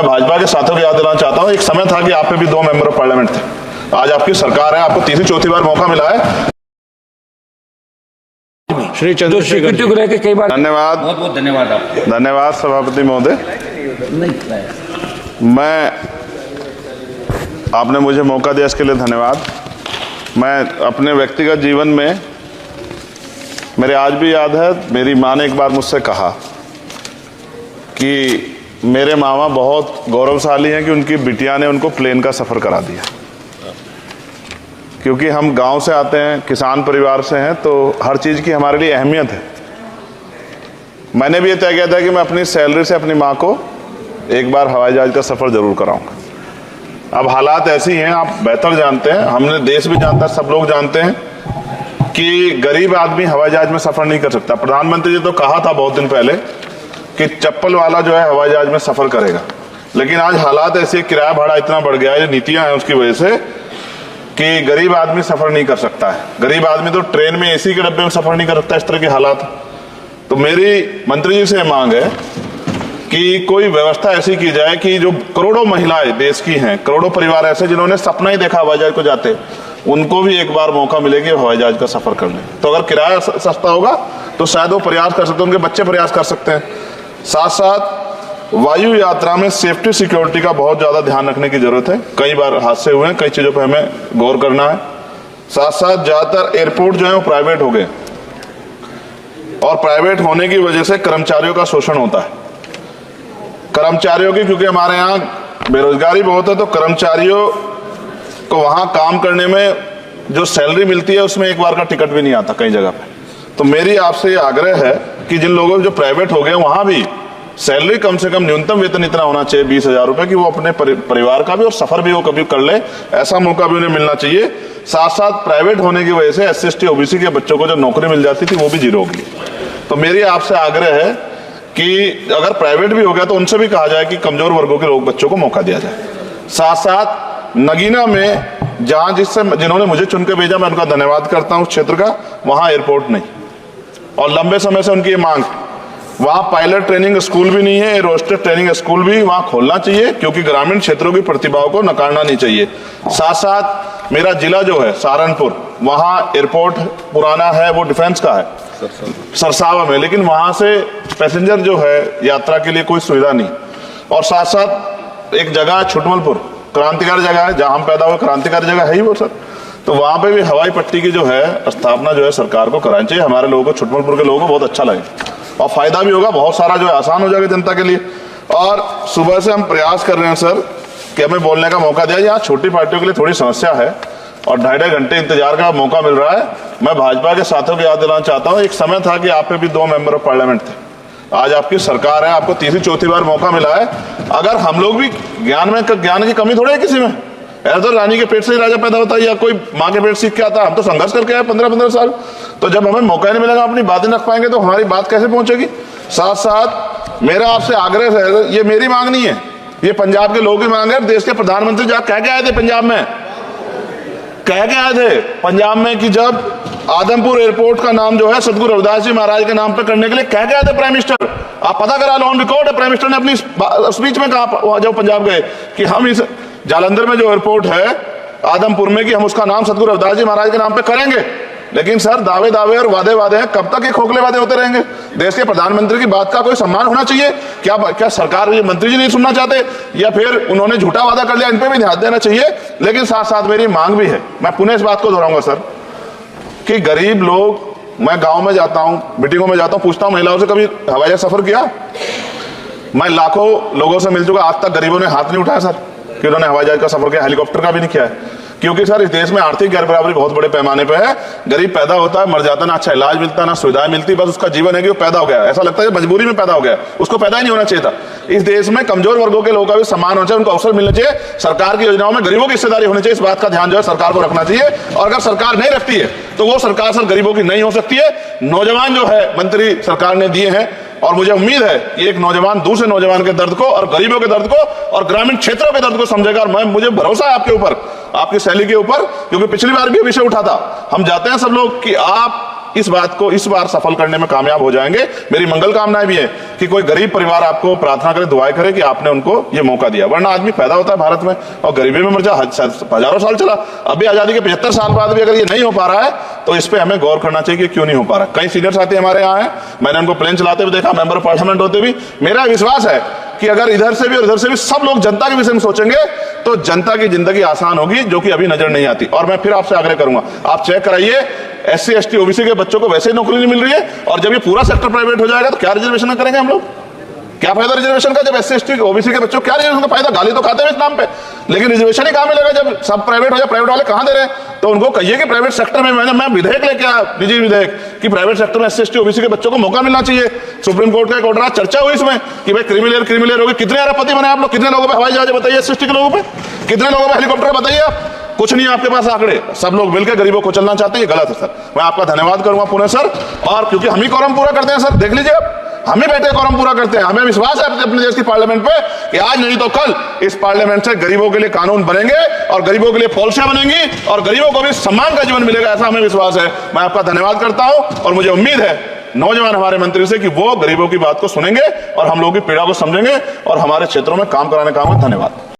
भाजपा के साथियों को याद दिलाना चाहता हूँ, एक समय था कि आप पे भी 2 मेंबर ऑफ पार्लियामेंट थे। आज आपकी सरकार है, आपको तीसरी चौथी बार मौका मिला है। श्री चंद्रशेखर को लेकर कई बार धन्यवाद, बहुत बहुत धन्यवाद आपको। धन्यवाद सभापति महोदय। मैं आपने मुझे मौका दिया इसके लिए धन्यवाद। मैं अपने व्यक्तिगत जीवन में, मेरे आज भी याद है, मेरी माँ ने एक बार मुझसे कहा कि मेरे मामा बहुत गौरवशाली हैं कि उनकी बिटिया ने उनको प्लेन का सफ़र करा दिया। क्योंकि हम गांव से आते हैं, किसान परिवार से हैं, तो हर चीज़ की हमारे लिए अहमियत है। मैंने भी ये तय किया था कि मैं अपनी सैलरी से अपनी माँ को एक बार हवाई जहाज़ का सफ़र ज़रूर कराऊंगा। अब हालात ऐसी हैं, आप बेहतर जानते हैं, हमने देश भी जानता है, सब लोग जानते हैं कि गरीब आदमी हवाई जहाज़ में सफ़र नहीं कर सकता। प्रधानमंत्री जी तो कहा था बहुत दिन पहले कि चप्पल वाला जो है हवाई जहाज़ में सफ़र करेगा, लेकिन आज हालात ऐसे, किराया भाड़ा इतना बढ़ गया है, नीतियाँ हैं उसकी वजह से, कि गरीब आदमी सफ़र नहीं कर सकता है। गरीब आदमी तो ट्रेन में एसी के डब्बे में सफ़र नहीं कर सकता, इस तरह के हालात। तो मेरी मंत्री जी से मांग है कि कोई व्यवस्था ऐसी की जाए कि जो करोड़ों महिलाएं देश की हैं, करोड़ों परिवार ऐसे जिन्होंने सपना ही देखा हवाई जहाज को जाते, उनको भी एक बार मौका मिलेगा हवाई जहाज का सफ़र करने। तो अगर किराया सस्ता होगा तो शायद वो प्रयास कर सकते हैं, उनके बच्चे प्रयास कर सकते हैं। साथ साथ वायु यात्रा में सेफ्टी सिक्योरिटी का बहुत ज़्यादा ध्यान रखने की जरूरत है। कई बार हादसे हुए हैं, कई चीज़ों पर हमें गौर करना है। साथ साथ ज़्यादातर एयरपोर्ट जो है वो प्राइवेट हो गए, और प्राइवेट होने की वजह से कर्मचारियों का शोषण होता है। कर्मचारियों की, क्योंकि हमारे यहाँ बेरोजगारी बहुत है, तो कर्मचारियों को वहाँ काम करने में जो सैलरी मिलती है उसमें एक बार का टिकट भी नहीं आता कई जगह पे। तो मेरी आपसे ये आग्रह है कि जिन लोगों जो प्राइवेट हो गए वहाँ भी सैलरी कम से कम न्यूनतम वेतन इतना होना चाहिए 20,000 रुपये, कि वो अपने परिवार का भी और सफर भी वो कभी कर ले, ऐसा मौका भी उन्हें मिलना चाहिए। साथ साथ प्राइवेट होने की वजह से SC/ST OBC के बच्चों को जो नौकरी मिल जाती थी वो भी जीरो होगी। तो मेरी आपसे आग्रह है कि अगर प्राइवेट भी हो गया तो उनसे भी कहा जाए कि कमजोर वर्गों के लोग बच्चों को मौका दिया जाए। साथ साथ नगीना में जहाँ जिन्होंने मुझे चुन के भेजा, मैं उनका धन्यवाद करता हूँ उस क्षेत्र का, वहाँ एयरपोर्ट नहीं, और लंबे समय से उनकी ये मांग, वहाँ पायलट ट्रेनिंग स्कूल भी नहीं है, एरोस्टेट ट्रेनिंग स्कूल भी वहाँ खोलना चाहिए, क्योंकि ग्रामीण क्षेत्रों की प्रतिभाओं को नकारना नहीं चाहिए। साथ साथ मेरा जिला जो है सहारनपुर, वहाँ एयरपोर्ट पुराना है, वो डिफेंस का है सरसावा में, लेकिन वहाँ से पैसेंजर जो है यात्रा के लिए कोई सुविधा नहीं। और साथ साथ एक जगह छुटमलपुर, क्रांतिकारी जगह है, जहाँ हम पैदा हुए, क्रांतिकारी जगह है ही वो सर। तो वहाँ पे भी हवाई पट्टी की जो है स्थापना जो है सरकार को करानी चाहिए। हमारे लोगों को, छुटमलपुर के लोगों को बहुत अच्छा लगे और फायदा भी होगा, बहुत सारा जो है आसान हो जाएगा जनता के लिए। और सुबह से हम प्रयास कर रहे हैं सर कि हमें बोलने का मौका दिया। यहाँ छोटी पार्टियों के लिए थोड़ी समस्या है और 2.5 घंटे इंतजार का मौका मिल रहा है। मैं भाजपा के साथियों को याद दिलाना चाहता हूँ, एक समय था कि आप पे भी 2 मेंबर ऑफ पार्लियामेंट थे। आज आपकी सरकार है, आपको तीसरी चौथी बार मौका मिला है। अगर हम लोग भी ज्ञान की कमी थोड़ी है किसी में, ऐसा तो रानी के पेट से ही राजा पैदा होता है या कोई माँ के पेट सीख के आता है। हम तो संघर्ष करके आए 15-15 साल। तो जब हमें मौका नहीं मिलेगा, अपनी बातें रख पाएंगे तो हमारी बात कैसे पहुंचेगी। साथ साथ मेरा आपसे आग्रह है, ये मेरी मांग नहीं है, ये पंजाब के लोगों की मांग है। देश के प्रधानमंत्री जहाँ कह के आए थे पंजाब में, कह के आए थे पंजाब में कि जब आदमपुर एयरपोर्ट का नाम जो है सतगुरु रविदास जी महाराज के नाम पे करने के लिए कह के आए थे प्राइम मिनिस्टर। आप पता करा लो, ऑन रिकॉर्ड है, प्राइम मिनिस्टर ने अपनी स्पीच में कहा जब पंजाब गए कि हम इस जालंधर में जो एयरपोर्ट है आदमपुर में, कि हम उसका नाम सतगुरु रविदास जी महाराज के नाम पे करेंगे। लेकिन सर दावे और वादे हैं, कब तक ये खोखले वादे होते रहेंगे। देश के प्रधानमंत्री की बात का कोई सम्मान होना चाहिए। क्या सरकार, ये मंत्री जी नहीं सुनना चाहते, या फिर उन्होंने झूठा वादा कर लिया, इन पे भी ध्यान देना चाहिए। लेकिन साथ साथ मेरी मांग भी है, मैं पुनः इस बात को दोहराऊंगा सर, कि गरीब लोग, मैं गांव में जाता हूं, मीटिंगों में जाता हूं, पूछता हूं महिलाओं से, कभी हवाई जहाज सफर किया? मैं लाखों लोगों से मिल चुका, आज तक गरीबों ने हाथ नहीं उठाया सर कि उन्होंने हवाई जहाज का सफर किया, हेलीकॉप्टर का भी नहीं किया है। क्योंकि सर इस देश में आर्थिक गैर बराबरी बहुत बड़े पैमाने पे है। गरीब पैदा होता है, मर जाता है, ना अच्छा इलाज मिलता, ना सुविधाएं मिलती, बस उसका जीवन है कि वो पैदा हो गया, ऐसा लगता है मजबूरी में पैदा हो गया, उसको पैदा ही नहीं होना चाहिए था। इस देश में कमजोर वर्गों के लोगों का भी सम्मान होना चाहिए, उनको अवसर मिलना चाहिए। सरकार की योजनाओं में गरीबों की हिस्सेदारी होनी चाहिए, इस बात का ध्यान जो है सरकार को रखना चाहिए। और अगर सरकार नहीं रखती है तो वो सरकार सर गरीबों की नहीं हो सकती है। नौजवान जो है मंत्री सरकार ने दिए हैं, और मुझे उम्मीद है कि एक नौजवान दूसरे नौजवान के दर्द को और गरीबों के दर्द को और ग्रामीण क्षेत्रों के दर्द को समझेगा। और मुझे भरोसा है आपके ऊपर, आपकी शैली के ऊपर, क्योंकि पिछली बार भी विषय उठा था। हम जाते हैं सब लोग कि आप इस बात को इस बार सफल करने में कामयाब हो जाएंगे। मेरी मंगल कामनाएं भी है कि कोई गरीब परिवार आपको प्रार्थना करे, दुआएं करे कि आपने उनको ये मौका दिया। वरना आदमी पैदा होता है भारत में और गरीबी में मर जा, हजारों साल चला, अभी आजादी के 75 साल बाद भी अगर ये नहीं हो पा रहा है तो इस पे हमें गौर करना चाहिए कि क्यों नहीं हो पा रहा। कई सीनियर साथी हमारे यहाँ हैं, मैंने उनको प्लेन चलाते हुए देखा, मेंबर ऑफ पार्लियामेंट होते भी। मेरा विश्वास है कि अगर इधर से भी और इधर से भी सब लोग जनता के विषय में सोचेंगे तो जनता की जिंदगी आसान होगी, जो कि अभी नजर नहीं आती। और मैं फिर आपसे आग्रह करूंगा, आप चेक कराइए, SC ST OBC के बच्चों को वैसे ही नौकरी नहीं मिल रही है, और जब ये पूरा सेक्टर प्राइवेट हो जाएगा तो क्या रिजर्वेशन करेंगे हम लोग? क्या फायदा रिजर्वेशन का? जब SC ST OBC के बच्चों को क्या रिजर्वेशन का फायदा? गाली तो खाते हैं इस नाम पे, लेकिन रिजर्वेशन ही कहां मिलेगा जब सब प्राइवेट हो जाए? प्राइवेट वाले कहां दे रहे हैं? तो उनको कहिए कि प्राइवेट सेक्टर में मैं विधेयक लेके आया, निजी विधेयक, कि प्राइवेट सेक्टर में SC ST OBC के बच्चों को मौका मिलना चाहिए। सुप्रीम कोर्ट का एक ऑर्डर, चर्चा हुई इसमें कि भाई क्रिमिनल हो गए। कितने अरबपति बने आप लोग? कितने लोगों पे हवाई जहाज बताइए? SC ST के लोगों पे कितने लोगों पे हेलीकॉप्टर बताइए आप? कुछ नहीं आपके पास आंकड़े। सब लोग मिलकर गरीबों को चलना चाहते हैं, ये गलत है सर। मैं आपका धन्यवाद करूंगा पुणे सर, और क्योंकि हम ही कॉरम पूरा करते हैं सर, देख लीजिए आप, हम ही बैठे कॉरम पूरा करते हैं। हमें विश्वास है अपने देश की पार्लियामेंट पे कि आज नहीं तो कल इस पार्लियामेंट से गरीबों के लिए कानून बनेंगे और गरीबों के लिए पॉलिसियां बनेंगी और गरीबों को भी सम्मान का जीवन मिलेगा, ऐसा हमें विश्वास है। मैं आपका धन्यवाद करता हूं और मुझे उम्मीद है नौजवान हमारे मंत्री से कि वो गरीबों की बात को सुनेंगे और हम लोगों की पीड़ा को समझेंगे और हमारे क्षेत्रों में काम कराने का। धन्यवाद।